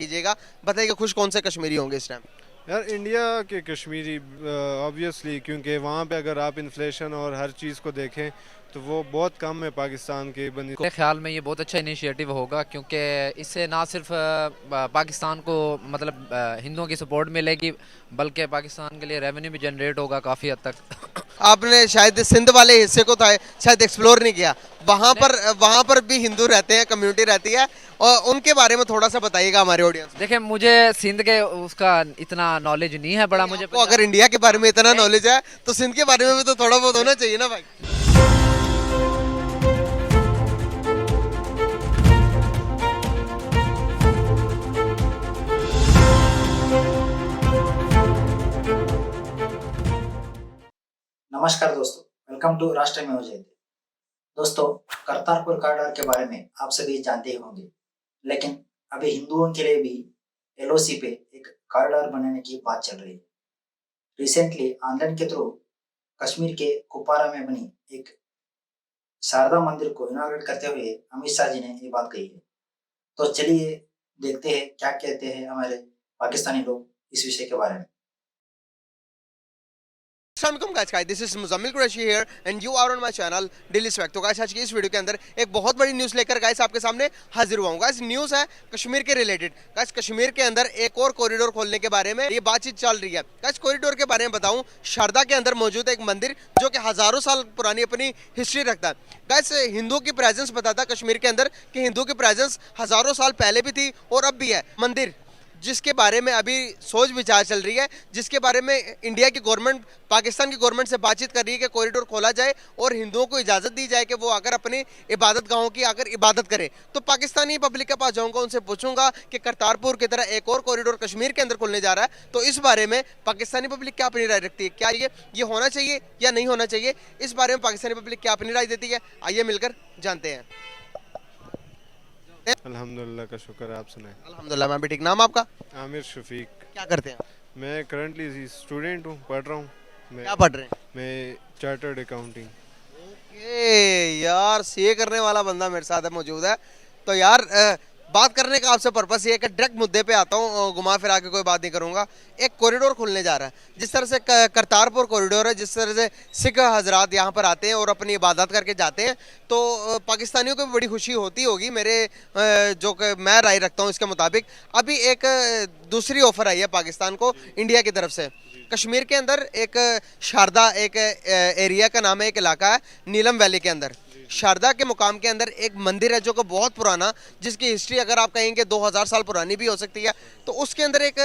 कीजिएगा, बताइएगा खुश कौन से कश्मीरी होंगे इस टाइम? यार इंडिया के कश्मीरी ऑब्वियसली, क्योंकि वहाँ पे अगर आप इन्फ्लेशन और हर चीज़ को देखें तो वो बहुत कम है पाकिस्तान के बनी। मेरे ख्याल में ये बहुत अच्छा इनिशिएटिव होगा, क्योंकि इससे ना सिर्फ पाकिस्तान को मतलब हिंदुओं की सपोर्ट मिलेगी, बल्कि पाकिस्तान के लिए रेवेन्यू भी जनरेट होगा काफ़ी हद तक। आपने शायद सिंध वाले हिस्से को था शायद एक्सप्लोर नहीं किया, वहाँ पर भी हिंदू रहते हैं, कम्युनिटी रहती है, और उनके बारे में थोड़ा सा बताइएगा हमारे ऑडियंस। देखिए, मुझे सिंध के उसका इतना नॉलेज नहीं है बड़ा, मुझे आपको अगर इंडिया के बारे में इतना नॉलेज है तो सिंध के बारे में भी तो थोड़ा बहुत होना चाहिए ना भाई। नमस्कार दोस्तों, वेलकम टू राष्ट्रीय में हो जाए। दोस्तों, करतारपुर कॉरिडोर के बारे में आप सभी जानते ही होंगे, लेकिन अभी हिंदुओं के लिए भी एलओसी पे एक कॉरिडोर बनाने की बात चल रही है। रिसेंटली आंदोलन के थ्रू कश्मीर के कुपवारा में बनी एक शारदा मंदिर को इनॉग्रेट करते हुए अमित शाह जी ने ये बात कही है। तो चलिए देखते हैं क्या कहते हैं हमारे पाकिस्तानी लोग इस विषय के बारे में। Assalamualaikum guys, this is Muzammil Qureshi here and you are on my channel Daily Swag। तो गाइस आज की इस वीडियो के अंदर एक बहुत बड़ी न्यूज़ लेकर गाइस आपके सामने हाजिर हुआ हूँ। गाइस न्यूज़ है कश्मीर के रिलेटेड। गाइस कश्मीर के अंदर एक और कॉरिडोर खोलने के बारे में ये बातचीत चल रही है। गाइस कॉरिडोर के बारे में बताऊँ, शारदा के अंदर मौजूद है एक मंदिर जो कि हज़ारों साल पुरानी अपनी हिस्ट्री रखता है। गाइस हिंदुओं की प्रेजेंस बताता कश्मीर के अंदर कि हिंदुओं की प्रेजेंस हज़ारों साल पहले भी थी और अब भी है। मंदिर जिसके बारे में अभी सोच विचार चल रही है, जिसके बारे में इंडिया की गवर्नमेंट पाकिस्तान की गवर्नमेंट से बातचीत कर रही है कि कॉरिडोर खोला जाए और हिंदुओं को इजाज़त दी जाए कि वो आकर अपनी इबादत गाहों की आकर इबादत करें। तो पाकिस्तानी पब्लिक के पास जाऊंगा, उनसे पूछूंगा कि करतारपुर की तरह एक और कॉरिडोर कश्मीर के अंदर खुलने जा रहा है, तो इस बारे में पाकिस्तानी पब्लिक क्या अपनी राय रखती है, क्या ये होना चाहिए या नहीं होना चाहिए, इस बारे में पाकिस्तानी पब्लिक क्या अपनी राय देती है, आइए मिलकर जानते हैं। अल्हम्दुलिल्लाह का शुक्र है, आप सुनाएं। अल्हम्दुलिल्लाह, मैं भी ठीक। नाम आपका? आमिर शफीक। क्या करते हैं? मैं करंटली स्टूडेंट हूँ, पढ़ रहा हूँ। क्या पढ़ रहे हैं? मैं चार्टर्ड अकाउंटिंग। ओके यार, सीए करने वाला बंदा मेरे साथ है मौजूद है। तो यार बात करने का आपसे पर्पस ये है कि डायरेक्ट मुद्दे पे आता हूँ, घुमा फिरा के कोई बात नहीं करूँगा। एक कॉरिडोर खुलने जा रहा है, जिस तरह से करतारपुर कॉरिडोर है, जिस तरह से सिख हजरात यहाँ पर आते हैं और अपनी इबादत करके जाते हैं, तो पाकिस्तानियों को भी बड़ी खुशी होती होगी। मेरे जो मैं राय रखता हूँ इसके मुताबिक अभी एक दूसरी ऑफर आई है पाकिस्तान को इंडिया की तरफ से। कश्मीर के अंदर एक शारदा एक एरिया का नाम है, एक इलाका है नीलम वैली के अंदर। शारदा के मुकाम के अंदर एक मंदिर है जो कि बहुत पुराना, जिसकी हिस्ट्री अगर आप कहेंगे 2000 साल पुरानी भी हो सकती है। तो उसके अंदर एक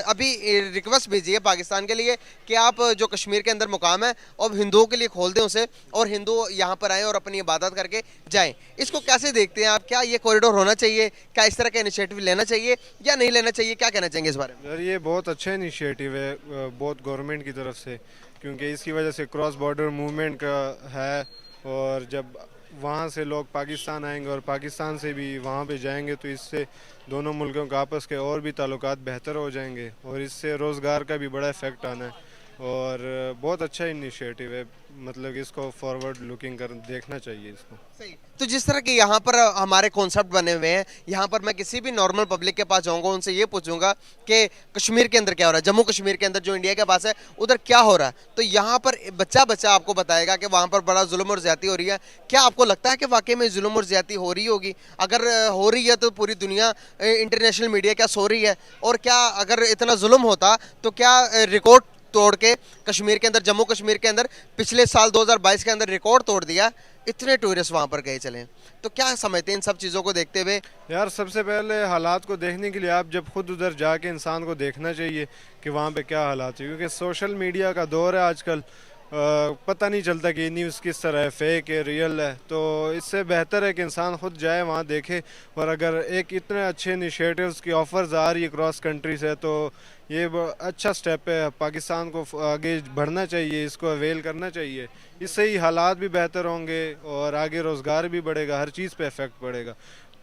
अभी रिक्वेस्ट भेजी है पाकिस्तान के लिए कि आप जो कश्मीर के अंदर मुकाम है अब हिंदुओं के लिए खोल दें उसे, और हिंदू यहाँ पर आएँ और अपनी इबादत करके जाएँ। इसको कैसे देखते हैं आप? क्या ये कॉरिडोर होना चाहिए? क्या इस तरह का इनिशिएटिव लेना चाहिए या नहीं लेना चाहिए? क्या कहना चाहेंगे इस बारे में? यार ये बहुत अच्छा इनिशिएटिव है बहुत गवर्नमेंट की तरफ से, क्योंकि इसकी वजह से क्रॉस बॉर्डर मूवमेंट का है, और जब वहाँ से लोग पाकिस्तान आएंगे और पाकिस्तान से भी वहाँ पे जाएंगे तो इससे दोनों मुल्कों के आपस के और भी ताल्लुकात बेहतर हो जाएंगे और इससे रोज़गार का भी बड़ा इफ़ेक्ट आना है। और बहुत अच्छा इनिशिएटिव है, मतलब इसको फॉरवर्ड लुकिंग कर देखना चाहिए इसको। सही। तो जिस तरह के यहाँ पर हमारे कॉन्सेप्ट बने हुए हैं, यहाँ पर मैं किसी भी नॉर्मल पब्लिक के पास जाऊँगा, उनसे ये पूछूंगा कि कश्मीर के अंदर क्या हो रहा है, जम्मू कश्मीर के अंदर जो इंडिया के पास है उधर क्या हो रहा है, तो यहाँ पर बच्चा बच्चा आपको बताएगा कि वहाँ पर बड़ा जुल्म और ज्यादती हो रही है। क्या आपको लगता है कि वाकई में जुल्म और ज्यादती हो रही होगी? अगर हो रही है तो पूरी दुनिया इंटरनेशनल मीडिया क्या सो रही है? और क्या अगर इतना जुल्म होता तो क्या रिकॉर्ड तोड़ के कश्मीर के अंदर, जम्मू कश्मीर के अंदर पिछले साल 2022 के अंदर रिकॉर्ड तोड़ दिया, इतने टूरिस्ट वहां पर गए चले। तो क्या समझते हैं इन सब चीज़ों को देखते हुए? यार सबसे पहले हालात को देखने के लिए आप जब खुद उधर जाके इंसान को देखना चाहिए कि वहाँ पे क्या हालात है, क्योंकि सोशल मीडिया का दौर है आजकल। पता नहीं चलता कि न्यूज़ किस तरह है, फेक है, रियल है। तो इससे बेहतर है कि इंसान खुद जाए वहाँ देखे, और अगर एक इतने अच्छे इनिशिएटिव्स की ऑफर्स आ रही है क्रॉस कंट्री से, तो ये अच्छा स्टेप है। पाकिस्तान को आगे बढ़ना चाहिए, इसको अवेल करना चाहिए। इससे ही हालात भी बेहतर होंगे और आगे रोज़गार भी बढ़ेगा, हर चीज़ पे इफ़ेक्ट पड़ेगा।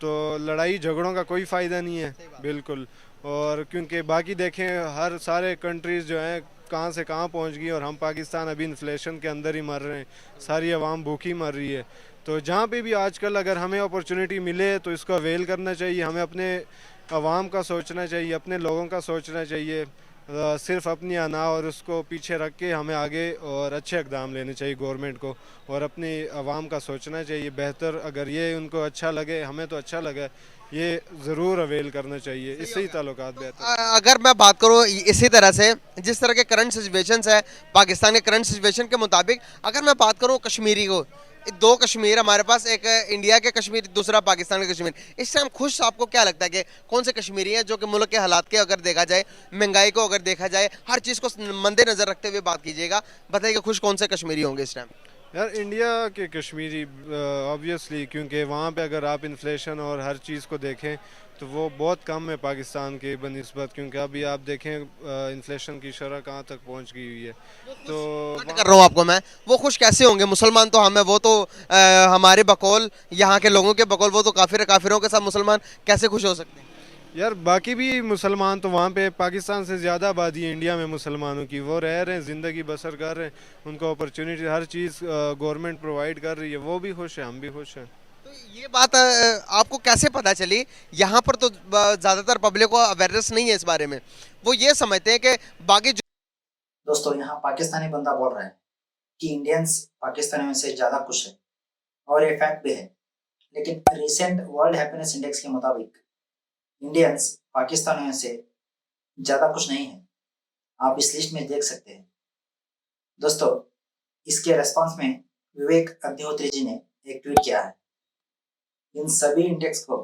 तो लड़ाई झगड़ों का कोई फ़ायदा नहीं है बिल्कुल। और क्योंकि बाकी देखें हर सारे कंट्रीज़ जो हैं कहाँ से कहाँ पहुँच गई, और हम पाकिस्तान अभी इन्फ्लेशन के अंदर ही मर रहे हैं, सारी आवाम भूखी मर रही है। तो जहाँ पे भी आजकल अगर हमें अपॉर्चुनिटी मिले तो इसको अवेल करना चाहिए। हमें अपने आवाम का सोचना चाहिए, अपने लोगों का सोचना चाहिए। सिर्फ अपनी अना और उसको पीछे रख के हमें आगे और अच्छे इक़दाम लेने चाहिए गवर्नमेंट को, और अपनी आवाम का सोचना चाहिए बेहतर। अगर ये उनको अच्छा लगे, हमें तो अच्छा लगे, ये ज़रूर अवेल करना चाहिए, इससे ही ताल्लुकात बेहतर। अगर मैं बात करूँ इसी तरह से, जिस तरह के करंट सिचुएशंस है पाकिस्तान के करंट सिचुएशन के मुताबिक, अगर मैं बात करूँ कश्मीरी को, दो कश्मीर हमारे पास, एक इंडिया के कश्मीर, दूसरा पाकिस्तान के कश्मीर, इस टाइम खुश आपको क्या लगता है कि कौन से कश्मीरी हैं जो कि मुल्क के हालात के अगर देखा जाए, महंगाई को अगर देखा जाए, हर चीज़ को मद्देनजर रखते हुए बात कीजिएगा, बताइए खुश कौन से कश्मीरी होंगे इस टाइम? यार इंडिया के कश्मीरी ऑब्वियसली, क्योंकि वहाँ पे अगर आप इन्फ्लेशन और हर चीज़ को देखें तो वो बहुत कम है पाकिस्तान के बनिस्बत, क्योंकि अभी आप देखें इन्फ्लेशन की शरह कहाँ तक पहुँच गई हुई है। तो बात कर रहा हूँ आपको मैं, वो खुश कैसे होंगे? मुसलमान तो हम है, वो तो हमारे बकौल, यहाँ के लोगों के बकौल वो तो काफिर है, काफिरों के साथ मुसलमान कैसे खुश हो सकते हैं? यार बाकी भी मुसलमान तो वहाँ पे पाकिस्तान से ज़्यादा आबादी है इंडिया में मुसलमानों की, वो रह रहे हैं, ज़िंदगी बसर कर रहे हैं, उनको अपॉर्चुनिटी हर चीज़ गवर्नमेंट प्रोवाइड कर रही है, वो भी खुश हैं, हम भी खुश हैं। तो ये बात आपको कैसे पता चली? यहाँ पर तो ज्यादातर पब्लिक को अवेयरनेस नहीं है इस बारे में, वो ये समझते हैं कि बाकी दोस्तों यहाँ पाकिस्तानी बंदा बोल रहा है कि इंडियंस पाकिस्तानियों से ज़्यादा खुश है, और ये फैक्ट भी है। लेकिन रिसेंट वर्ल्ड हैप्पीनेस इंडेक्स के मुताबिक इंडियंस पाकिस्तानियों से ज़्यादा खुश नहीं है। आप इस लिस्ट में देख सकते हैं। दोस्तों इसके रेस्पॉन्स में विवेक अग्निहोत्री जी ने एक ट्वीट किया है। इन सभी इंडेक्स को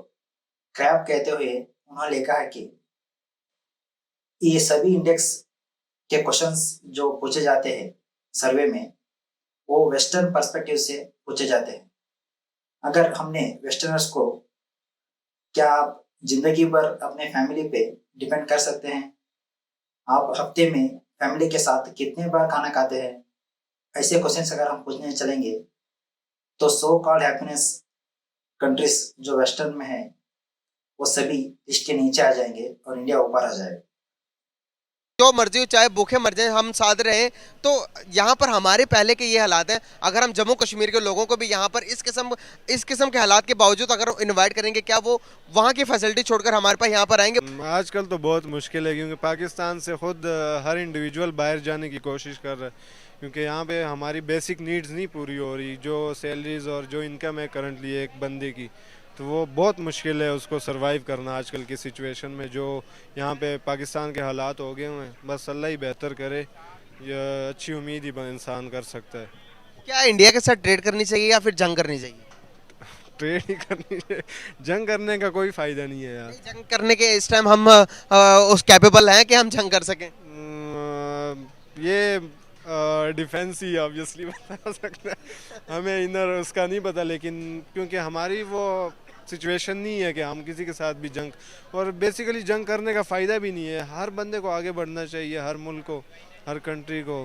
क्रैप कहते हुए उन्होंने लिखा है कि ये सभी इंडेक्स के क्वेश्चंस जो पूछे जाते हैं सर्वे में, वो वेस्टर्न पर्सपेक्टिव से पूछे जाते हैं। अगर हमने वेस्टर्नर्स को, क्या आप जिंदगी भर अपने फैमिली पे डिपेंड कर सकते हैं? आप हफ्ते में फैमिली के साथ कितने बार खाना खाते हैं? ऐसे क्वेश्चंस अगर हम पूछने चलेंगे तो सो कॉल्ड हैप्पीनेस कंट्रीज जो वेस्टर्न में है वो सभी लिस्ट के नीचे आ जाएंगे और इंडिया ऊपर आ जाएगा। जो मर्जी हो, चाहे भूखे मर जाए, हम साथ रहें। तो यहाँ पर हमारे पहले के ये हालात हैं, अगर हम जम्मू कश्मीर के लोगों को भी यहाँ पर इस किस्म के हालात के बावजूद अगर इनवाइट करेंगे, क्या वो वहाँ की फैसिलिटी छोड़कर हमारे पास यहाँ पर आएंगे? आजकल तो बहुत मुश्किल है, क्योंकि पाकिस्तान से खुद हर इंडिविजुअल बाहर जाने की कोशिश कर रहा है, क्योंकि यहाँ पे हमारी बेसिक नीड्स नहीं पूरी हो रही। जो सैलरीज और जो इनकम है करंटली एक बंदे की, तो वो बहुत मुश्किल है उसको सरवाइव करना आजकल की सिचुएशन में। जो यहाँ पे पाकिस्तान के हालात हो गए हुए हैं, बस अल्लाह ही बेहतर करे, ये अच्छी उम्मीद ही इंसान कर सकता है। क्या इंडिया के साथ ट्रेड करनी चाहिए या फिर जंग करनी चाहिए? ट्रेड ही करनी है, जंग करने का कोई फ़ायदा नहीं है यार। जंग करने के इस टाइम हम उस कैपेबल हैं कि हम जंग कर सकें? ये डिफेंस ही ऑब्वियसली बता सकता है, हमें इनर उसका नहीं पता, लेकिन क्योंकि हमारी वो सिचुएशन नहीं है कि हम किसी के साथ भी जंग, और बेसिकली जंग करने का फ़ायदा भी नहीं है। हर बंदे को आगे बढ़ना चाहिए, हर मुल्क को, हर कंट्री को,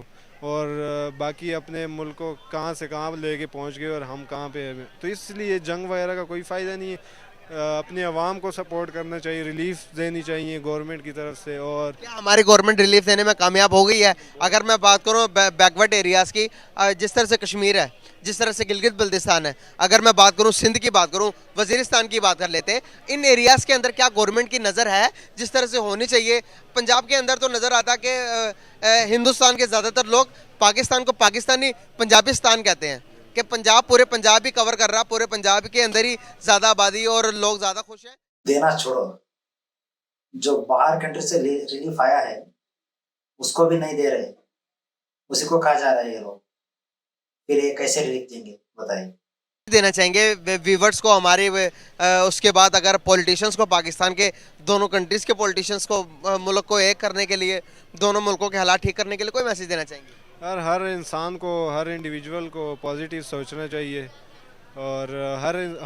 और बाकी अपने मुल्क को कहाँ से कहाँ लेके पहुँच गए और हम कहाँ पे हैं, तो इसलिए जंग वगैरह का कोई फ़ायदा नहीं है। अपनी आवाम को सपोर्ट करना चाहिए, रिलीफ देनी चाहिए गवर्नमेंट की तरफ से। और क्या हमारी गवर्नमेंट रिलीफ देने में कामयाब हो गई है? अगर मैं बात करूं बैकवर्ड एरियाज़ की, जिस तरह से कश्मीर है, जिस तरह से गिलगित बल्तिस्तान है, अगर मैं बात करूं सिंध की बात करूं, वजीरिस्तान की बात कर लेते हैं, इन एरियाज़ के अंदर क्या गवर्नमेंट की नज़र है जिस तरह से होनी चाहिए? पंजाब के अंदर तो नज़र आता कि हिंदुस्तान के ज़्यादातर लोग पाकिस्तान को पाकिस्तानी पंजाबिस्तान कहते हैं, कि पंजाब, पूरे पंजाब ही कवर कर रहा, पूरे पंजाब के अंदर ही ज़्यादा आबादी और लोग ज़्यादा खुश हैं। देना छोड़ो, जो बाहर कंट्री से रिलीफ आया है उसको भी नहीं दे रहे, उसी को कहा जा रहा है ये लोग, फिर ये कैसे रिलीफ देंगे बताइए? देना चाहेंगे व्यूवर्स को हमारे उसके बाद अगर पॉलिटिशियंस को, पाकिस्तान के दोनों कंट्रीज के पॉलिटिशियंस को, मुल्क को एक करने के लिए, दोनों मुल्कों के हालात ठीक करने के लिए कोई मैसेज देना चाहेंगे? यार हर इंसान को, हर इंडिविजुअल को पॉजिटिव सोचना चाहिए, और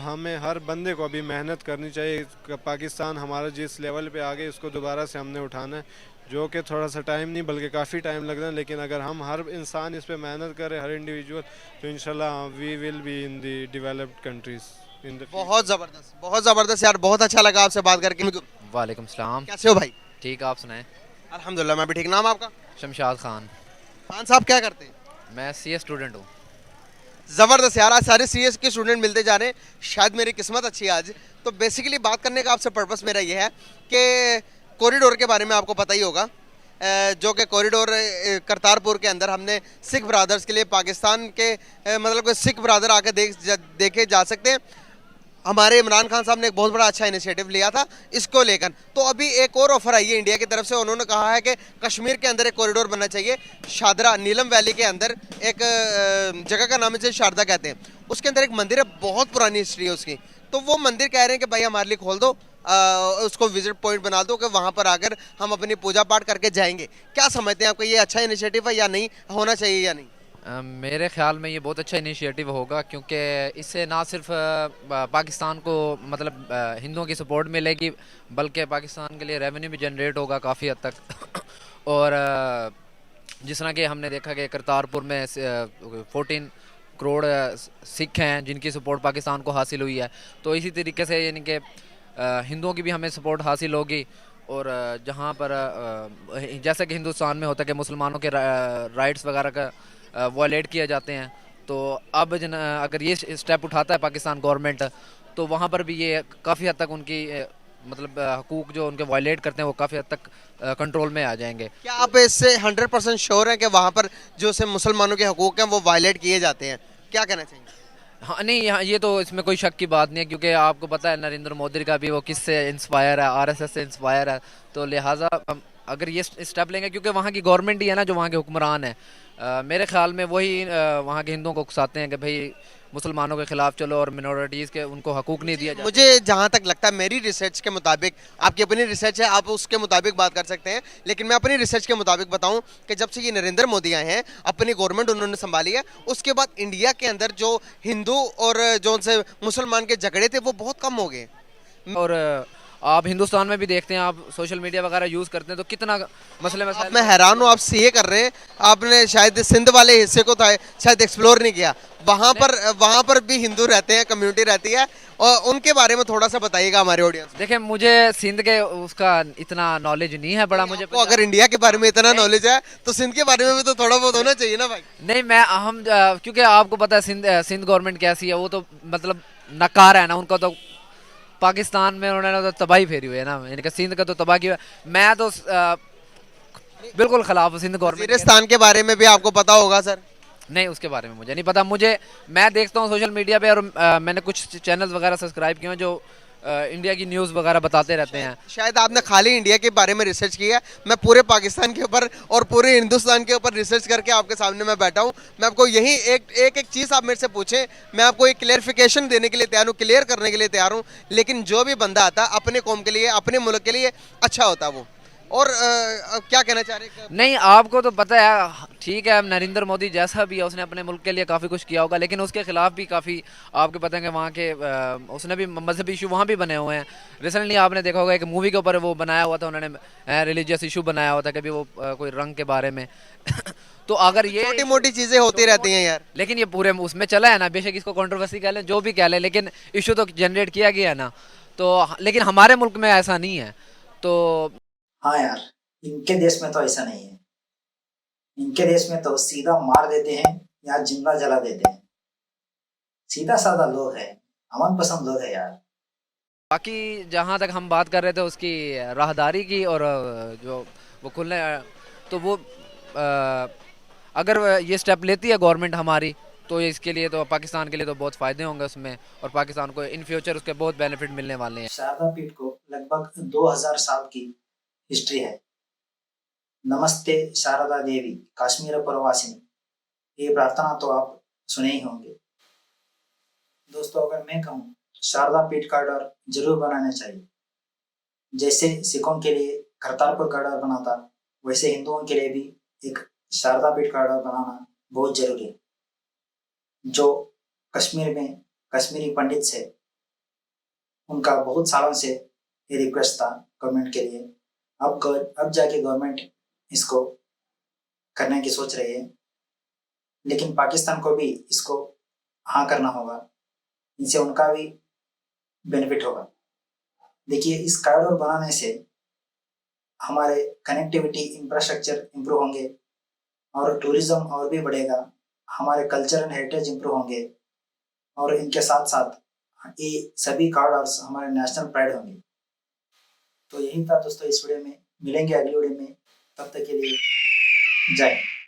हमें हर बंदे को अभी मेहनत करनी चाहिए। पाकिस्तान हमारा जिस लेवल पे आ गए उसको दोबारा से हमने उठाना है, जो कि थोड़ा सा टाइम नहीं बल्कि काफ़ी टाइम लगना है, लेकिन अगर हम हर इंसान इस पे मेहनत करे, हर इंडिविजुअल, तो इंशाल्लाह we will be in the developed countries in the. बहुत ज़बरदस्त, बहुत ज़बरदस्त यार, बहुत अच्छा लगा आपसे बात करके। वालेकुम सलाम। कैसे हो भाई? ठीक, आप सुनाएं? अल्हम्दुलिल्लाह मैं भी ठीक। नाम आपका? शमशाद खान। खान साहब क्या करते हैं? मैं सीए स्टूडेंट हूँ। ज़बरदस्त यार, आज सारे सीएस के स्टूडेंट मिलते जा रहे हैं, शायद मेरी किस्मत अच्छी है आज। तो बेसिकली बात करने का आपसे पर्पस मेरा ये है कि कॉरिडोर के बारे में आपको पता ही होगा, जो कि कॉरिडोर करतारपुर के अंदर हमने सिख ब्रादर्स के लिए पाकिस्तान के मतलब कोई सिख ब्रादर आके देखे जा सकते हैं। हमारे इमरान खान साहब ने एक बहुत बड़ा अच्छा इनिशिएटिव लिया था इसको लेकर। तो अभी एक और ऑफर आई है इंडिया की तरफ से, उन्होंने कहा है कि कश्मीर के अंदर एक कॉरिडोर बनना चाहिए। शादरा नीलम वैली के अंदर एक जगह का नाम है शारदा कहते हैं, उसके अंदर एक मंदिर है, बहुत पुरानी हिस्ट्री है उसकी। तो वो मंदिर कह रहे हैं कि भाई हमारे लिए खोल दो, उसको विजिट पॉइंट बना दो कि वहाँ पर आकर हम अपनी पूजा पाठ करके जाएंगे। क्या समझते हैं, आपको ये अच्छा इनिशिएटिव है या नहीं, होना चाहिए या नहीं? मेरे ख्याल में ये बहुत अच्छा इनिशिएटिव होगा, क्योंकि इससे ना सिर्फ पाकिस्तान को मतलब हिंदुओं की सपोर्ट मिलेगी, बल्कि पाकिस्तान के लिए रेवेन्यू भी जनरेट होगा काफ़ी हद तक। और जिस तरह कि हमने देखा कि करतारपुर में 14 करोड़ सिख हैं जिनकी सपोर्ट पाकिस्तान को हासिल हुई है। तो इसी तरीके से यानी कि हिंदुओं की भी हमें सपोर्ट हासिल होगी। और जहाँ पर जैसे कि हिंदुस्तान में होता है कि मुसलमानों के राइट्स वगैरह का वॉयलेट किए जाते हैं, तो अब अगर ये स्टेप उठाता है पाकिस्तान गवर्नमेंट, तो वहाँ पर भी ये काफ़ी हद तक उनकी मतलब हकूक़ जो उनके वॉयलेट करते हैं वो काफ़ी हद तक कंट्रोल में आ जाएंगे। क्या आप इससे 100% श्योर हैं कि वहाँ पर जो से मुसलमानों के हकूक़ हैं वो वायलेट किए जाते हैं? क्या कहना चाहेंगे? हाँ नहीं, यहाँ ये तो इसमें कोई शक की बात नहीं है, क्योंकि आपको पता है नरेंद्र मोदी का भी वो किससे इंस्पायर है, आरएसएस से इंस्पायर है। तो लिहाजा अगर ये स्टेप लेंगे, क्योंकि वहाँ की गवर्नमेंट ही है ना जो वहाँ के हुक्मरान है, मेरे ख्याल में वही वहाँ के हिंदुओं को उकसाते हैं कि भाई मुसलमानों के खिलाफ चलो और मिनॉरिटीज़ के उनको हकूक़ नहीं दिया जाता। मुझे जहाँ तक लगता है, मेरी रिसर्च के मुताबिक, आपकी अपनी रिसर्च है आप उसके मुताबिक बात कर सकते हैं, लेकिन मैं अपनी रिसर्च के मुताबिक बताऊं कि जब से ये नरेंद्र मोदी आए हैं, अपनी गवर्नमेंट उन्होंने संभाली है, उसके बाद इंडिया के अंदर जो हिंदू और जो उनसे मुसलमान के झगड़े थे वो बहुत कम हो गए। और आप हिंदुस्तान में भी देखते हैं, आप सोशल मीडिया वगैरह यूज़ करते हैं, तो कितना मसले मसाइल। मैं हैरान हूँ, आप सीए कर रहे हैं, आपने शायद सिंध वाले हिस्से को शायद एक्सप्लोर नहीं किया। वहाँ पर भी हिंदू रहते हैं, कम्युनिटी रहती है, और उनके बारे में थोड़ा सा बताइएगा हमारे ऑडियंस। देखिए, मुझे सिंध के उसका इतना नॉलेज नहीं है बड़ा। मुझे अगर इंडिया के बारे में इतना नॉलेज है तो सिंध के बारे में भी तो थोड़ा बहुत होना चाहिए ना भाई। नहीं, हम क्योंकि आपको पता है सिंध गवर्नमेंट कैसी है, वो तो मतलब नकार है ना उनका, तो पाकिस्तान में उन्होंने तो तबाही फेरी हुई है ना, यानी कि सिंध का तो तबाह किया। मैं तो बिल्कुल खिलाफ हूँ सिंध गवर्नमेंट। वजीरिस्तान के बारे में भी आपको पता होगा सर? नहीं, उसके बारे में मुझे नहीं पता। मैं देखता हूँ सोशल मीडिया पे, और मैंने कुछ चैनल्स वगैरह सब्सक्राइब किए हैं जो इंडिया की न्यूज़ वगैरह बताते रहते हैं। शायद आपने खाली इंडिया के बारे में रिसर्च किया है, मैं पूरे पाकिस्तान के ऊपर और पूरे हिंदुस्तान के ऊपर रिसर्च करके आपके सामने मैं बैठा हूँ। मैं आपको यही एक चीज़ आप मेरे से पूछें, मैं आपको एक क्लियरिफिकेशन देने के लिए तैयार हूँ, क्लियर करने के लिए तैयार हूँ। लेकिन जो भी बंदा आता है अपने कौम के लिए, अपने मुल्क के लिए अच्छा होता है वो। और क्या कहना चाह रहे हैं? नहीं, आपको तो पता है, ठीक है, नरेंद्र मोदी जैसा भी है उसने अपने मुल्क के लिए काफ़ी कुछ किया होगा, लेकिन उसके खिलाफ भी काफ़ी आपको पता है कि वहाँ के उसने भी मजहबी इशू वहाँ भी बने हुए हैं। रिसेंटली आपने देखा होगा एक मूवी के ऊपर वो बनाया हुआ था उन्होंने, रिलीजियस इशू बनाया हुआ था, कभी वो कोई रंग के बारे में। तो अगर ये छोटी मोटी चीज़ें होती रहती हैं यार, लेकिन ये पूरे उसमें चला है ना, बेशक इसको कंट्रोवर्सी कह लें, जो भी कह लें, लेकिन इशू तो जनरेट किया गया है ना। तो लेकिन हमारे मुल्क में ऐसा नहीं है। तो हाँ यार, इनके देश में तो ऐसा नहीं है। इनके देश में तो सीधा मार देते हैं या जिंदा जला देते हैं। सीधा साधा लोग हैं, अमन पसंद लोग हैं यार। बाकी जहाँ तक हम बात कर रहे थे उसकी राहदारी की, और जो वो खुलने, तो वो अगर ये स्टेप लेती है गवर्नमेंट हमारी, तो इसके लिए तो पाकिस्तान के लिए तो बहुत फ़ायदे होंगे उसमें, और पाकिस्तान को इन फ्यूचर उसके बहुत बेनिफिट मिलने वाले हैं। शारदा पीठ को लगभग 2000 साल की हिस्ट्री है। नमस्ते शारदा देवी कश्मीर प्रवासिनी, ये प्रार्थना तो आप सुने ही होंगे। दोस्तों, अगर मैं कहूँ, शारदा पीठ कॉरिडोर जरूर बनाना चाहिए। जैसे सिखों के लिए करतारपुर कॉरिडोर बना था, वैसे हिंदुओं के लिए भी एक शारदा पीठ कॉरिडोर बनाना बहुत जरूरी है। जो कश्मीर में कश्मीरी पंडित से, उनका बहुत सालों से ये रिक्वेस्ट था गवर्नमेंट के लिए। अब जाके गवर्नमेंट इसको करने की सोच रही है, लेकिन पाकिस्तान को भी इसको हाँ करना होगा, इनसे उनका भी बेनिफिट होगा। देखिए, इस कॉरिडोर बनाने से हमारे कनेक्टिविटी इंफ्रास्ट्रक्चर इंप्रूव होंगे और टूरिज्म और भी बढ़ेगा। हमारे कल्चर एंड हेरिटेज इंप्रूव होंगे और इनके साथ साथ ये सभी कॉरिडोर्स हमारे नेशनल प्राइड होंगे। तो यही था दोस्तों इस वीडियो में, मिलेंगे अगली वीडियो में, तब तक के लिए जय हिंद।